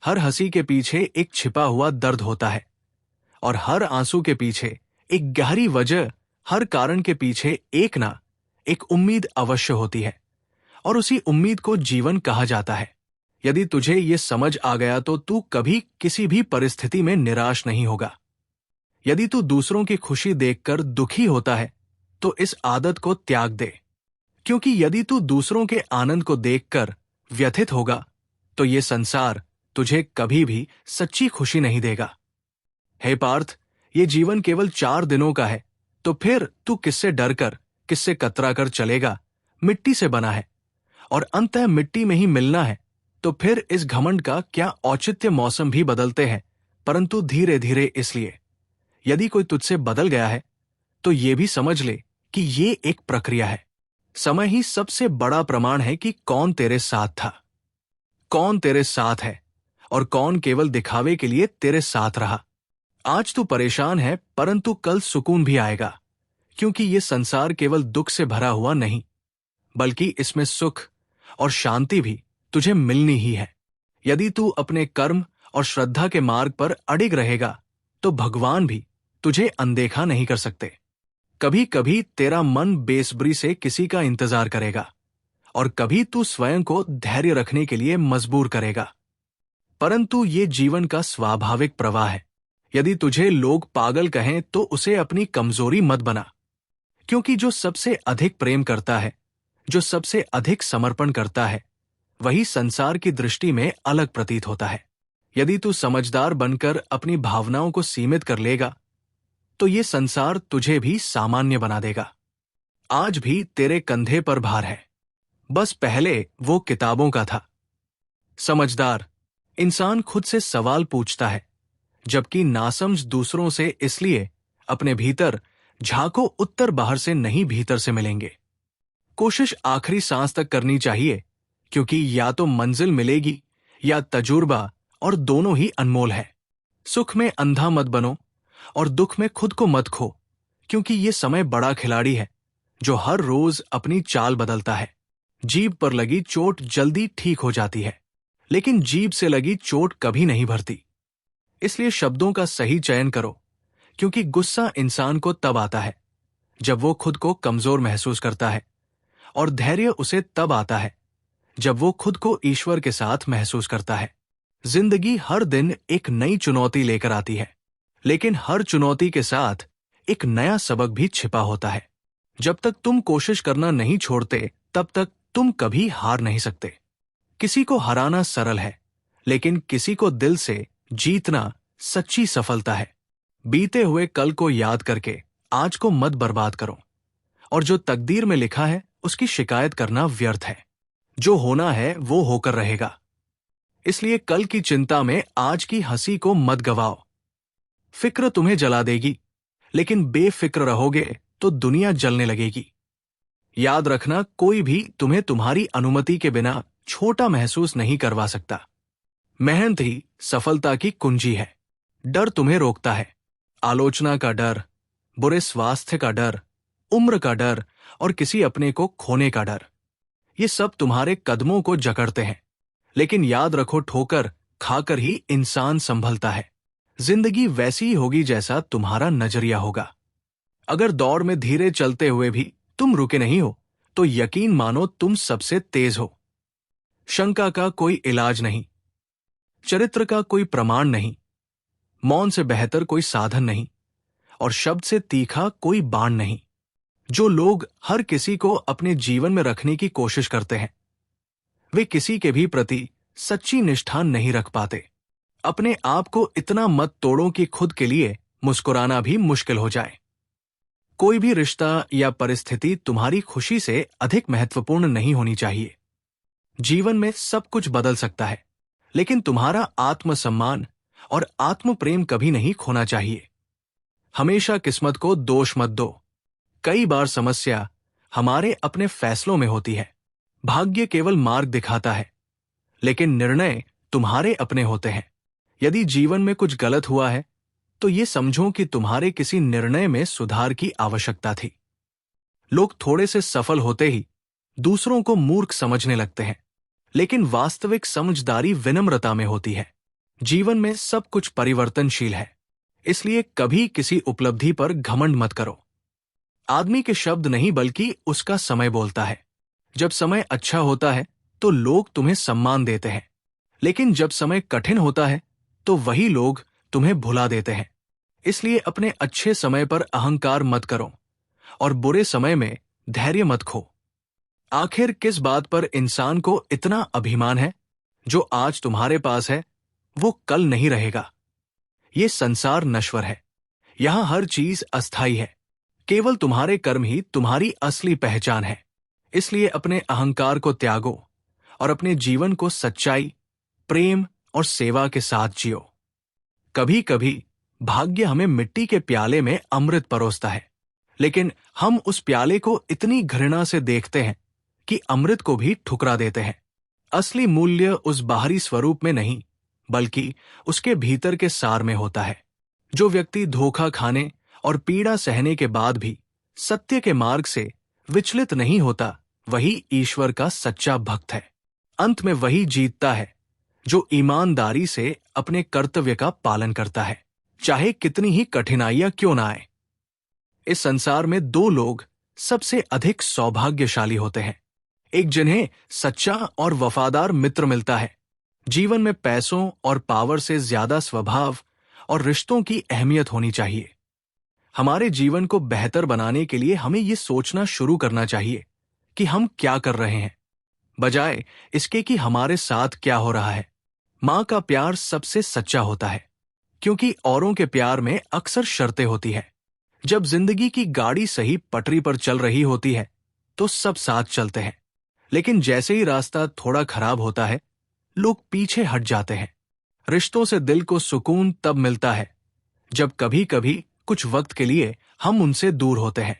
हर हंसी के पीछे एक छिपा हुआ दर्द होता है, और हर आंसू के पीछे एक गहरी वजह, हर कारण के पीछे एक उम्मीद अवश्य होती है, और उसी उम्मीद को जीवन कहा जाता है। यदि तुझे ये समझ आ गया तो तू कभी किसी भी परिस्थिति में निराश नहीं होगा। यदि तू दूसरों की खुशी देखकर दुखी होता है तो इस आदत को त्याग दे, क्योंकि यदि तू दूसरों के आनंद को देखकर व्यथित होगा तो ये संसार तुझे कभी भी सच्ची खुशी नहीं देगा। हे पार्थ, ये जीवन केवल 4 दिनों का है, तो फिर तू किससे डरकर, किससे कतराकर चलेगा? मिट्टी से बना है और अंततः मिट्टी में ही मिलना है, तो फिर इस घमंड का क्या औचित्य? मौसम भी बदलते हैं, परंतु धीरे धीरे। इसलिए यदि कोई तुझसे बदल गया है तो ये भी समझ ले कि ये एक प्रक्रिया है। समय ही सबसे बड़ा प्रमाण है कि कौन तेरे साथ था, कौन तेरे साथ है, और कौन केवल दिखावे के लिए तेरे साथ रहा। आज तू परेशान है, परंतु कल सुकून भी आएगा, क्योंकि ये संसार केवल दुख से भरा हुआ नहीं, बल्कि इसमें सुख और शांति भी तुझे मिलनी ही है। यदि तू अपने कर्म और श्रद्धा के मार्ग पर अडिग रहेगा तो भगवान भी तुझे अनदेखा नहीं कर सकते। कभी कभी तेरा मन बेसब्री से किसी का इंतजार करेगा, और कभी तू स्वयं को धैर्य रखने के लिए मजबूर करेगा, परंतु ये जीवन का स्वाभाविक प्रवाह है। यदि तुझे लोग पागल कहें तो उसे अपनी कमजोरी मत बना, क्योंकि जो सबसे अधिक प्रेम करता है, जो सबसे अधिक समर्पण करता है, वही संसार की दृष्टि में अलग प्रतीत होता है। यदि तू समझदार बनकर अपनी भावनाओं को सीमित कर लेगा तो ये संसार तुझे भी सामान्य बना देगा। आज भी तेरे कंधे पर भार है, बस पहले वो किताबों का था। समझदार इंसान खुद से सवाल पूछता है, जबकि नासमझ दूसरों से इसलिए अपने भीतर झांको, उत्तर बाहर से नहीं भीतर से मिलेंगे। कोशिश आखिरी सांस तक करनी चाहिए, क्योंकि या तो मंजिल मिलेगी या तजुर्बा, और दोनों ही अनमोल है। सुख में अंधा मत बनो और दुख में खुद को मत खो, क्योंकि ये समय बड़ा खिलाड़ी है जो हर रोज अपनी चाल बदलता है। जीभ पर लगी चोट जल्दी ठीक हो जाती है, लेकिन जीभ से लगी चोट कभी नहीं भरती। इसलिए शब्दों का सही चयन करो, क्योंकि गुस्सा इंसान को तब आता है जब वो खुद को कमजोर महसूस करता है, और धैर्य उसे तब आता है जब वो खुद को ईश्वर के साथ महसूस करता है। जिंदगी हर दिन एक नई चुनौती लेकर आती है, लेकिन हर चुनौती के साथ एक नया सबक भी छिपा होता है। जब तक तुम कोशिश करना नहीं छोड़ते, तब तक तुम कभी हार नहीं सकते। किसी को हराना सरल है, लेकिन किसी को दिल से जीतना सच्ची सफलता है। बीते हुए कल को याद करके आज को मत बर्बाद करो, और जो तकदीर में लिखा है उसकी शिकायत करना व्यर्थ है। जो होना है वो होकर रहेगा। इसलिए कल की चिंता में आज की हंसी को मत गवाओ। फिक्र तुम्हें जला देगी, लेकिन बेफिक्र रहोगे तो दुनिया जलने लगेगी। याद रखना, कोई भी तुम्हें तुम्हारी अनुमति के बिना छोटा महसूस नहीं करवा सकता। मेहनत ही सफलता की कुंजी है। डर तुम्हें रोकता है, आलोचना का डर, बुरे स्वास्थ्य का डर, उम्र का डर, और किसी अपने को खोने का डर। ये सब तुम्हारे कदमों को जकड़ते हैं, लेकिन याद रखो, ठोकर खाकर ही इंसान संभलता है। जिंदगी वैसी ही होगी जैसा तुम्हारा नजरिया होगा। अगर दौड़ में धीरे चलते हुए भी तुम रुके नहीं हो, तो यकीन मानो तुम सबसे तेज हो। शंका का कोई इलाज नहीं, चरित्र का कोई प्रमाण नहीं, मौन से बेहतर कोई साधन नहीं, और शब्द से तीखा कोई बाण नहीं। जो लोग हर किसी को अपने जीवन में रखने की कोशिश करते हैं, वे किसी के भी प्रति सच्ची निष्ठा नहीं रख पाते। अपने आप को इतना मत तोड़ो कि खुद के लिए मुस्कुराना भी मुश्किल हो जाए। कोई भी रिश्ता या परिस्थिति तुम्हारी खुशी से अधिक महत्वपूर्ण नहीं होनी चाहिए। जीवन में सब कुछ बदल सकता है, लेकिन तुम्हारा आत्मसम्मान और आत्म प्रेम कभी नहीं खोना चाहिए। हमेशा किस्मत को दोष मत दो। कई बार समस्या हमारे अपने फैसलों में होती है। भाग्य केवल मार्ग दिखाता है, लेकिन निर्णय तुम्हारे अपने होते हैं। यदि जीवन में कुछ गलत हुआ है तो ये समझो कि तुम्हारे किसी निर्णय में सुधार की आवश्यकता थी। लोग थोड़े से सफल होते ही दूसरों को मूर्ख समझने लगते हैं, लेकिन वास्तविक समझदारी विनम्रता में होती है। जीवन में सब कुछ परिवर्तनशील है, इसलिए कभी किसी उपलब्धि पर घमंड मत करो। आदमी के शब्द नहीं बल्कि उसका समय बोलता है। जब समय अच्छा होता है तो लोग तुम्हें सम्मान देते हैं, लेकिन जब समय कठिन होता है तो वही लोग तुम्हें भुला देते हैं। इसलिए अपने अच्छे समय पर अहंकार मत करो और बुरे समय में धैर्य मत खो। आखिर किस बात पर इंसान को इतना अभिमान है? जो आज तुम्हारे पास है वो कल नहीं रहेगा। ये संसार नश्वर है, यहां हर चीज अस्थायी है। केवल तुम्हारे कर्म ही तुम्हारी असली पहचान है। इसलिए अपने अहंकार को त्यागो और अपने जीवन को सच्चाई, प्रेम और सेवा के साथ जियो। कभी कभी भाग्य हमें मिट्टी के प्याले में अमृत परोसता है, लेकिन हम उस प्याले को इतनी घृणा से देखते हैं कि अमृत को भी ठुकरा देते हैं। असली मूल्य उस बाहरी स्वरूप में नहीं, बल्कि उसके भीतर के सार में होता है। जो व्यक्ति धोखा खाने और पीड़ा सहने के बाद भी सत्य के मार्ग से विचलित नहीं होता, वही ईश्वर का सच्चा भक्त है। अंत में वही जीतता है जो ईमानदारी से अपने कर्तव्य का पालन करता है, चाहे कितनी ही कठिनाइयां क्यों ना आए। इस संसार में दो लोग सबसे अधिक सौभाग्यशाली होते हैं, एक जिन्हें सच्चा और वफादार मित्र मिलता है। जीवन में पैसों और पावर से ज्यादा स्वभाव और रिश्तों की अहमियत होनी चाहिए। हमारे जीवन को बेहतर बनाने के लिए हमें ये सोचना शुरू करना चाहिए कि हम क्या कर रहे हैं, बजाय इसके कि हमारे साथ क्या हो रहा है। माँ का प्यार सबसे सच्चा होता है, क्योंकि औरों के प्यार में अक्सर शर्तें होती है। जब जिंदगी की गाड़ी सही पटरी पर चल रही होती है तो सब साथ चलते हैं, लेकिन जैसे ही रास्ता थोड़ा खराब होता है लोग पीछे हट जाते हैं। रिश्तों से दिल को सुकून तब मिलता है जब कभी कभी कुछ वक्त के लिए हम उनसे दूर होते हैं,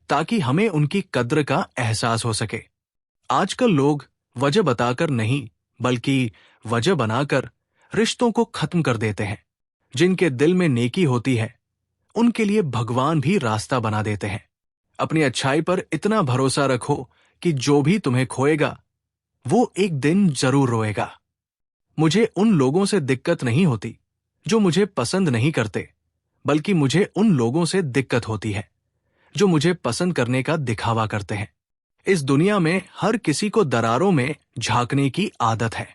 ताकि हमें उनकी कद्र का एहसास हो सके। आजकल लोग वजह बताकर नहीं, बल्कि वजह बनाकर रिश्तों को खत्म कर देते हैं। जिनके दिल में नेकी होती है उनके लिए भगवान भी रास्ता बना देते हैं। अपनी अच्छाई पर इतना भरोसा रखो कि जो भी तुम्हें खोएगा वो एक दिन जरूर रोएगा। मुझे उन लोगों से दिक्कत नहीं होती जो मुझे पसंद नहीं करते, बल्कि मुझे उन लोगों से दिक्कत होती है जो मुझे पसंद करने का दिखावा करते हैं। इस दुनिया में हर किसी को दरारों में झांकने की आदत है,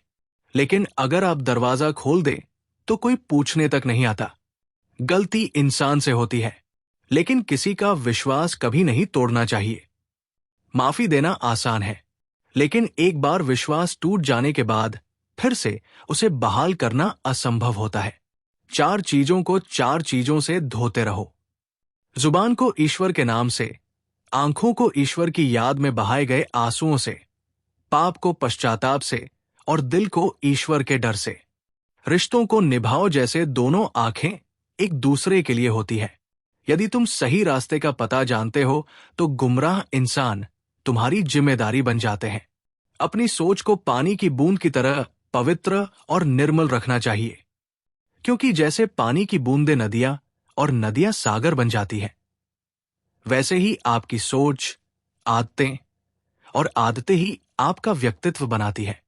लेकिन अगर आप दरवाजा खोल दें तो कोई पूछने तक नहीं आता। गलती इंसान से होती है, लेकिन किसी का विश्वास कभी नहीं तोड़ना चाहिए। माफी देना आसान है, लेकिन एक बार विश्वास टूट जाने के बाद फिर से उसे बहाल करना असंभव होता है। चार चीजों को चार चीजों से धोते रहो। जुबान को ईश्वर के नाम से, आंखों को ईश्वर की याद में बहाए गए आंसुओं से, पाप को पश्चाताप से और दिल को ईश्वर के डर से। रिश्तों को निभाओ जैसे दोनों आंखें एक दूसरे के लिए होती है। यदि तुम सही रास्ते का पता जानते हो तो गुमराह इंसान तुम्हारी जिम्मेदारी बन जाते हैं। अपनी सोच को पानी की बूंद की तरह पवित्र और निर्मल रखना चाहिए, क्योंकि जैसे पानी की बूंदें नदियां और नदियां सागर बन जाती हैं, वैसे ही आपकी सोच, आदतें और आदतें ही आपका व्यक्तित्व बनाती है।